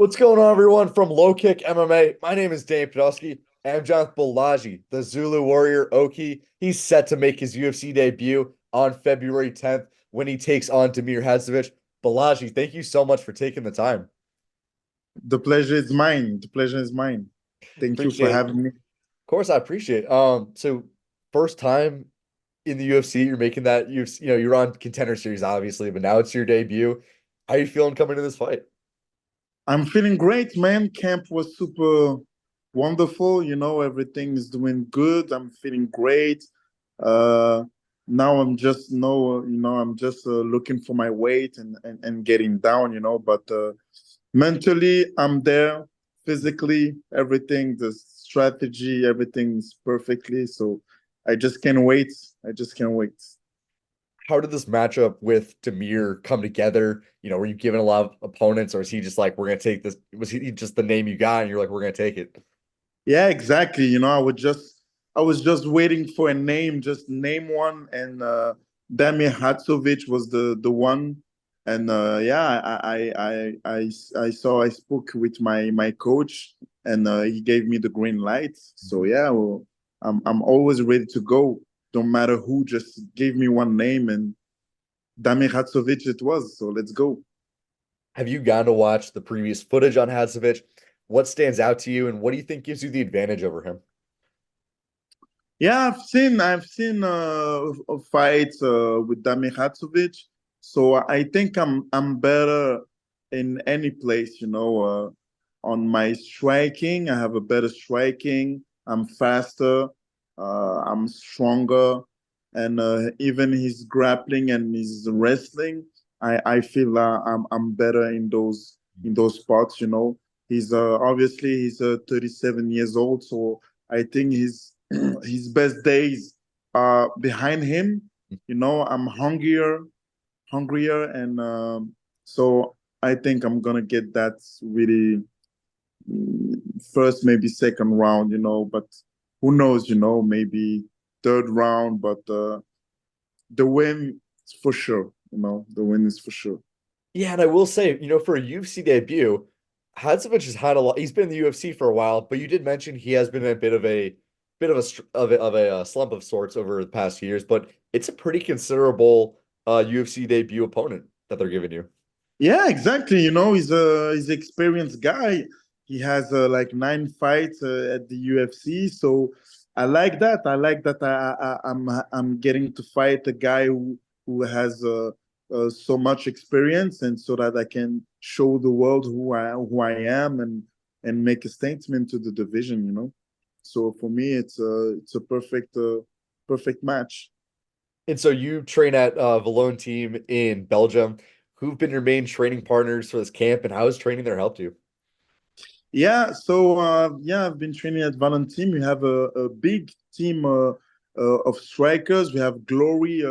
What's going on, everyone, from LowKick MMA? My name is Damir Podolsky. I'm John Bolaji, the Zulu Warrior Oki. He's set to make his UFC debut on February 10th when he takes on Damir Hadzovic. Bolaji, thank you so much for taking the time. The pleasure is mine. The pleasure is mine. Thank you for Appreciate it. having me. Of course, I appreciate it. So first time in the UFC, you're making that you're on Contender Series, obviously, but now it's your debut. How are you feeling coming to this fight? I'm feeling great, man. Camp was super wonderful. Everything is doing good. I'm feeling great. Uh, Now I'm just I'm just looking for my weight and getting down. But mentally, I'm there. Physically, everything, the strategy, everything's perfectly. So I just can't wait. I just can't wait. How did this matchup with Damir come together? Were you given a lot of opponents, or is he just like, we're gonna take this? Was he just the name you got, and you're like, we're gonna take it? Yeah, exactly. I was just waiting for a name, just name one, and Damir Hadzovic was the one. And yeah, I spoke with my coach, and he gave me the green light. So yeah, well, I'm always ready to go. Don't matter who, just give me one name, and Damir Hadzovic it was. So let's go. Have you gone to watch the previous footage on Hadzovic? What stands out to you, and what do you think gives you the advantage over him? Yeah, I've seen fights with Damir Hadzovic, so I think I'm better in any place. On my striking, I have a better striking. I'm faster. I'm stronger, and even his grappling and his wrestling, I feel I'm better in those spots. He's obviously he's 37 years old, so I think his best days are behind him. I'm hungrier, and so I think I'm gonna get that really first, maybe second round. But who knows? Maybe third round. But the win is for sure. The win is for sure. Yeah, and I will say, for a UFC debut, Hadzovic has had a lot. He's been in the UFC for a while, but you did mention he has been in a bit of a slump of sorts over the past few years. But it's a pretty considerable UFC debut opponent that they're giving you. Yeah, exactly. He's an experienced guy. He has like 9 fights at the UFC, so I like that. I like that. I'm getting to fight a guy who has so much experience, and so that I can show the world who I am and make a statement to the division. So for me, it's a perfect match. And so you train at Valone team in Belgium. Who've been your main training partners for this camp, and how has training there helped you? Yeah, so yeah, I've been training at Valentine. We have a big team of strikers. We have Glory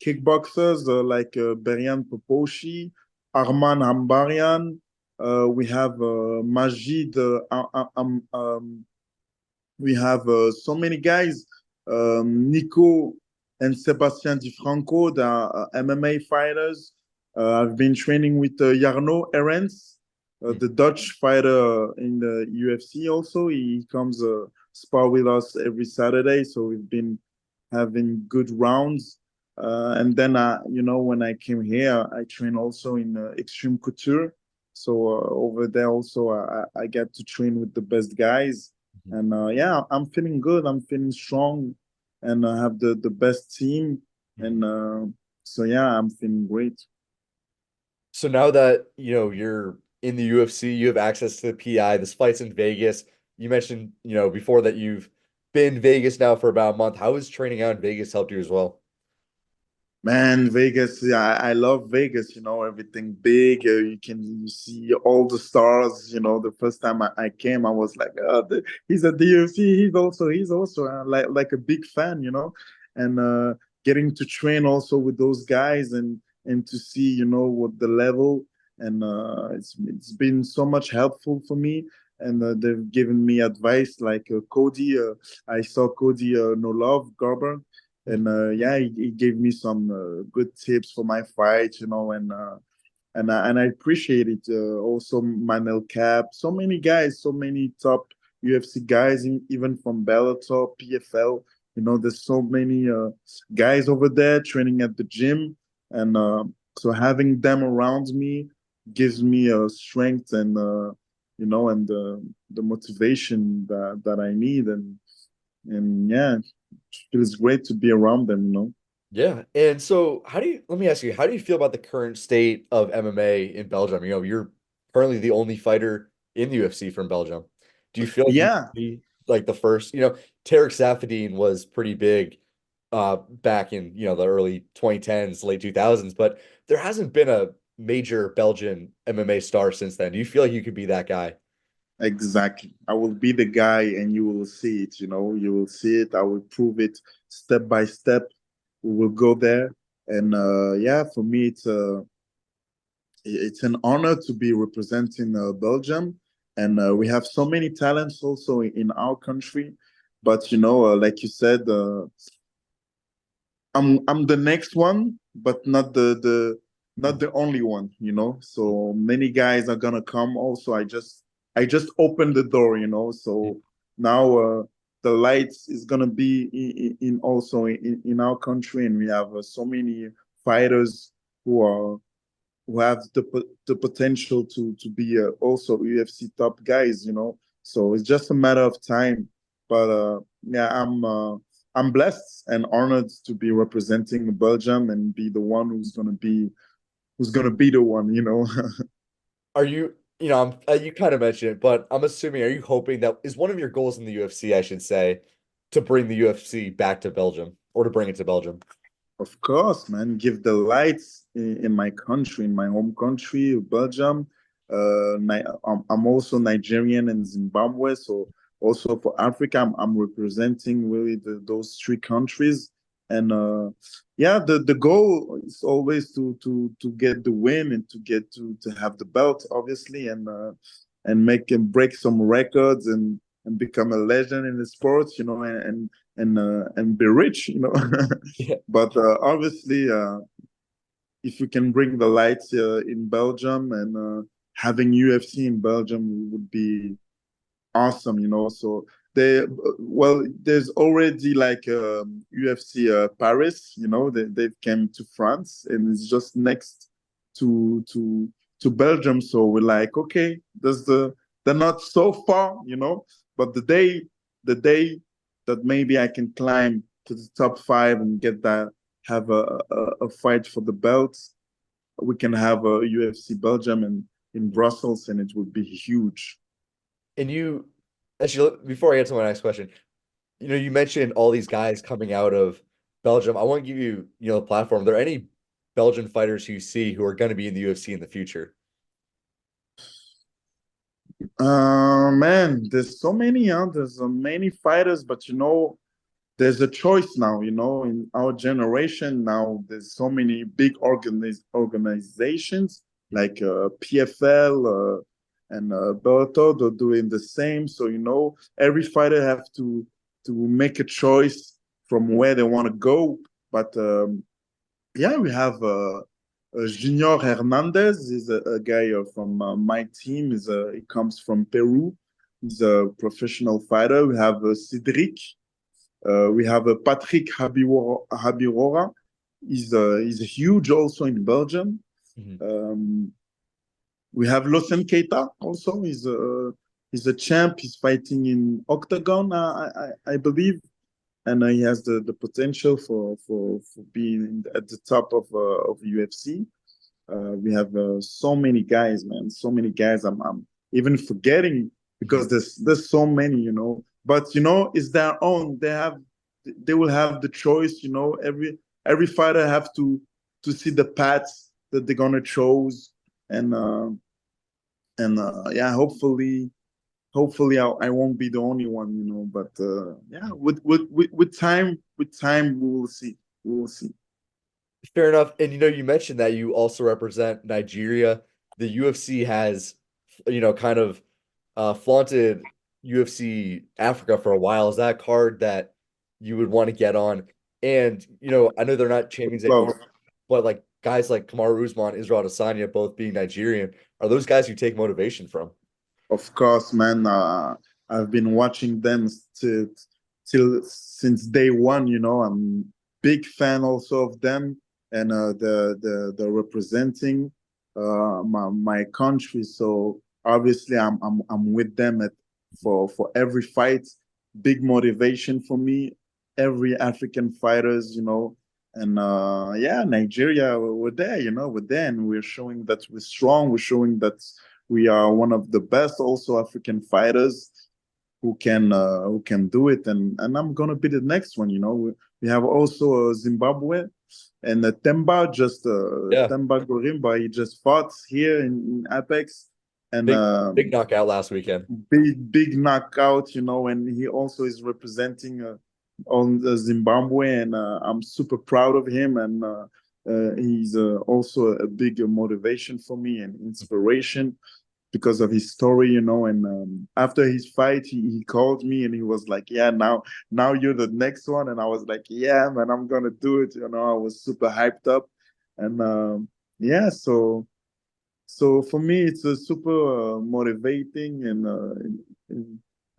kickboxers like Berian Poposhi, Arman Hambarian. We have Majid. We have so many guys. Nico and Sebastian Di Franco, the MMA fighters. I've been training with Jarno Erens, the Dutch fighter in the UFC also. He comes spar with us every Saturday, so we've been having good rounds. And then, when I came here, I train also in Extreme Couture. So over there also, I get to train with the best guys. And yeah, I'm feeling good. I'm feeling strong, and I have the best team. And so yeah, I'm feeling great. So now that you're in the UFC, you have access to the PI. This fight's in Vegas. You mentioned before that you've been in Vegas now for about a month. How has training out in Vegas helped you as well? Man, Vegas, yeah, I love Vegas, everything big. You see all the stars, the first time I came, I was like, oh, he's at the UFC. He's also like a big fan, and getting to train also with those guys and to see, what the level and it's been so much helpful for me. And they've given me advice like Cody. I saw Cody No Love Garber, and yeah, he gave me some good tips for my fight, and and I appreciate it. Also, Manel Cap, so many guys, so many top UFC guys, even from Bellator, PFL. There's so many guys over there training at the gym, and so having them around me gives me strength and and the motivation that I need, and yeah, it feels great to be around them. Yeah. And so let me ask you, how do you feel about the current state of MMA in Belgium? You're currently the only fighter in the UFC from Belgium. Do you feel like you Yeah, could be like the first, Tarek Saffiedine was pretty big back in, the early 2010s, late 2000s, but there hasn't been a major Belgian MMA star since then. Do you feel like you could be that guy? exactly. I will be the guy, and you will see it. You will see it. I will prove it step by step. We will go there, and yeah, for me, it's an honor to be representing Belgium, and we have so many talents also in our country. But like you said, I'm the next one, but not the only one. So many guys are gonna come. Also, I just opened the door. So now the lights is gonna be in also in our country, and we have so many fighters who are who have the potential to be also UFC top guys. So it's just a matter of time. But yeah, I'm blessed and honored to be representing Belgium and be the one who's gonna be the one. Are you, you kind of mentioned it, but I'm assuming, are you hoping that is one of your goals in the UFC, I should say, to bring the UFC back to Belgium or to bring it to Belgium? Of course, man. Give the lights in my country, in my home country, Belgium. I'm also Nigerian and Zimbabwe, so also for Africa, I'm representing really those three countries. And yeah, the goal is always to get the win and to get to have the belt, obviously, and make and break some records and become a legend in the sports, and be rich. Yeah. But obviously, if we can bring the lights in Belgium and having UFC in Belgium would be awesome. So there's already like UFC Paris. They've came to France and it's just next to Belgium. So we're like, okay, they're not so far. But the day that maybe I can climb to the top five and get that have a fight for the belts, we can have a UFC Belgium and in Brussels, and it would be huge. And actually, before I get to my next question, you mentioned all these guys coming out of Belgium. I want to give you, the platform. Are there any Belgian fighters who you see who are going to be in the UFC in the future? Man, there's so many, huh? There's so many fighters, but there's a choice now. In our generation now, there's so many big organizations like PFL and Bellator. They're doing the same. So every fighter have to make a choice from where they want to go. But yeah, we have Junior Hernandez. Is a guy from my team. He comes from Peru. He's a professional fighter. We have Cedric. We have Patrick Habirora. He's huge also in Belgium. Mhm. Um, we have Losen Keita also. He's a champ. He's fighting in Octagon, I believe, and he has the potential for being at the top of UFC. We have so many guys, man. So many guys. I'm even forgetting because there's so many. But it's their own. They will have the choice. Every fighter have to see the paths that they're gonna choose, and yeah, hopefully I won't be the only one. But yeah, with time we will see. We will see. Fair enough. And you mentioned that you also represent Nigeria. The UFC has, kind of flaunted UFC Africa for a while. Is that a card that you would want to get on? And, I know they're not champions Love. anymore, but like guys like Kamaru Usman, Israel Adesanya, both being Nigerian, are those guys you take motivation from? Of course, man. I've been watching them till since day one. I'm big fan also of them, and the representing my country. So obviously, I'm with them for every fight. Big motivation for me. Every African fighters, and yeah, Nigeria, we're there. We're there, and we're showing that we're strong. We're showing that we are one of the best also African fighters who can do it, and I'm gonna be the next one. We have also Zimbabwe and Temba, just Yeah, Temba Gorimba. He just fought here in Apex, and big knockout last weekend. big knockout. And he also is representing on the Zimbabwe, and I'm super proud of him, and he's also a big motivation for me and inspiration because of his story, and after his fight, he called me and he was like, yeah, now you're the next one. And I was like, yeah, man, I'm gonna do it. I was super hyped up. And yeah, so for me, it's a super motivating, and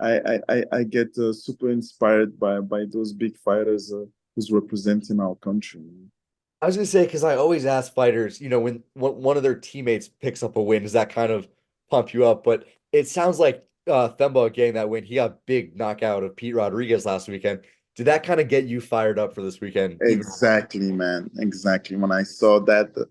I get super inspired by those big fighters who's representing our country. I was gonna say because I always ask fighters, when one of their teammates picks up a win, does that kind of pump you up? But it sounds like Themba getting that win, he got big knockout of Pete Rodriguez last weekend. Did that kind of get you fired up for this weekend? Even Exactly, man. Exactly. When I saw the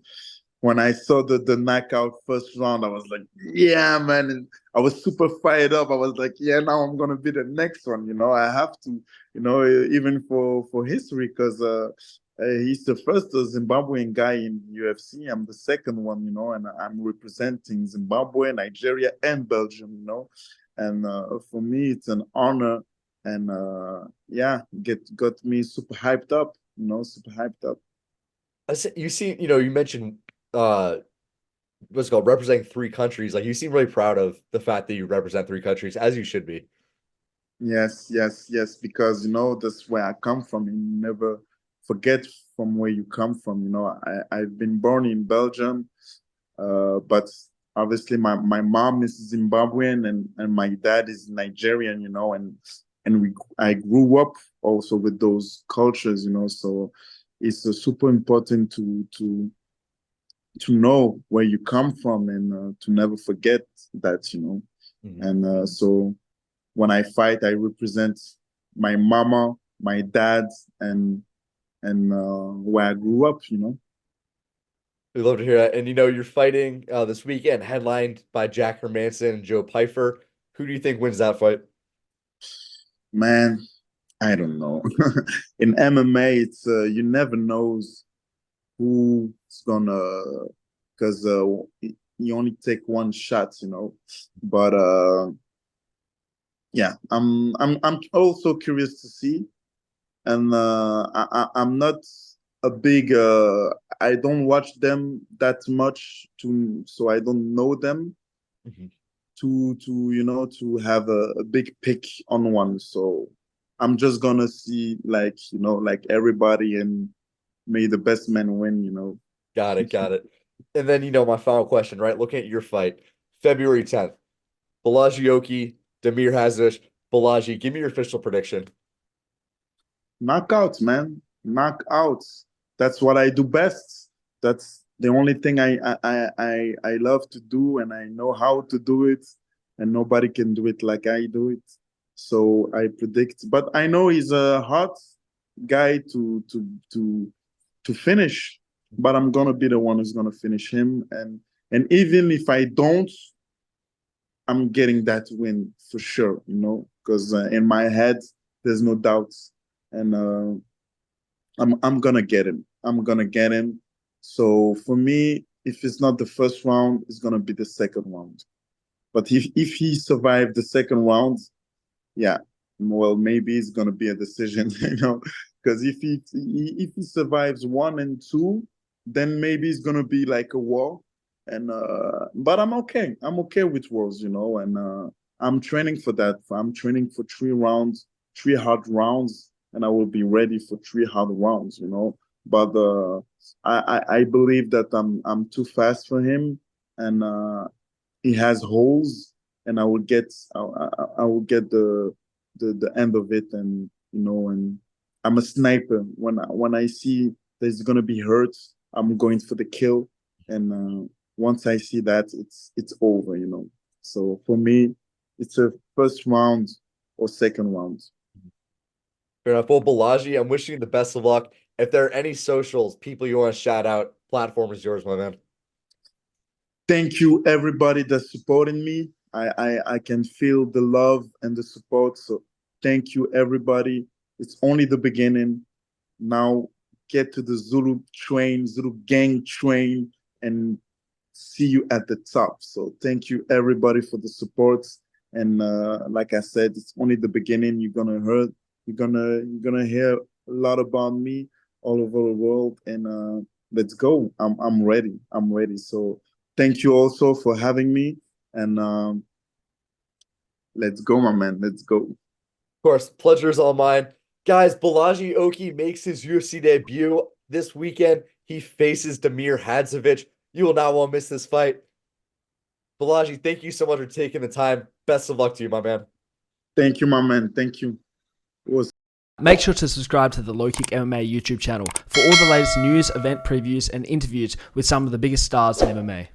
knockout first round, I was like, yeah, man. And I was super fired up. I was like, yeah, now I'm gonna be the next one. I have to, even for history, because he's the first Zimbabwean guy in UFC. I'm the second one, and I'm representing Zimbabwe, Nigeria, and Belgium. And for me, it's an honor, and yeah, got me super hyped up. Super hyped up. you see, you mentioned uh what's it called representing three countries. Like you seem really proud of the fact that you represent three countries, as you should be. Yes, yes, yes, because that's where I come from. You never forget from where you come from. I've been born in Belgium, but obviously my mom is Zimbabwean and my dad is Nigerian, and I grew up also with those cultures, so it's super important to know where you come from and to never forget that, Mhm. and so when I fight, I represent my mama, my dad, and where I grew up. We love to hear that. And you're fighting this weekend, headlined by Jack Hermanson and Joe Pyfer. Who do you think wins that fight? Man, I don't know. In MMA, it's you never knows who's gonna, because you only take one shot. But yeah, I'm also curious to see, and I'm not a big. I don't watch them that much so I don't know them Mhm. to have a big pick on one. So I'm just gonna see like everybody, and may the best man win. Got it, got it. And then, my final question, right? Looking at your fight, February 10th, Bolaji Oki, Damir Hadzovic, Bolaji, give me your official prediction. Knockouts, man. Knockouts. That's what I do best. That's the only thing I love to do, and I know how to do it, and nobody can do it like I do it. So I predict, but I know he's a hot guy to finish, but I'm gonna be the one who's gonna finish him, and even if I don't, I'm getting that win for sure, because in my head there's no doubts, and I'm gonna get him. I'm gonna get him. So for me, if it's not the first round, it's gonna be the second round. But if he survived the second round, yeah, well maybe it's gonna be a decision, because if he survives one and two, then maybe it's gonna be like a war. And but I'm okay. I'm okay with wars, and I'm training for that. I'm training for 3 rounds, 3 hard rounds, and I will be ready for 3 hard rounds. But I believe that I'm too fast for him, and he has holes, and I will get the end of it, and and I'm a sniper. When I see there's gonna be hurt, I'm going for the kill, and once I see that, it's over. So for me, it's a first round or second round. Fair enough. Well, Bolaji, I'm wishing you the best of luck. If there are any socials, people you want to shout out, platform is yours, my man. Thank you, everybody that's supporting me. I can feel the love and the support. So thank you, everybody. It's only the beginning. Now get to the Zulu train, Zulu gang train, and see you at the top. So thank you, everybody, for the support. And like I said, it's only the beginning. You're gonna hear a lot about me all over the world. And let's go. I'm ready. I'm ready. So thank you also for having me. And let's go, my man. Let's go. Of course, pleasure is all mine. Guys, Bolaji Oki makes his UFC debut this weekend. He faces Damir Hadzovic. You will not want to miss this fight. Bolaji, thank you so much for taking the time. Best of luck to you, my man. Thank you, my man. Thank you. It was Make sure to subscribe to the LowKick MMA YouTube channel for all the latest news, event previews, and interviews with some of the biggest stars in MMA.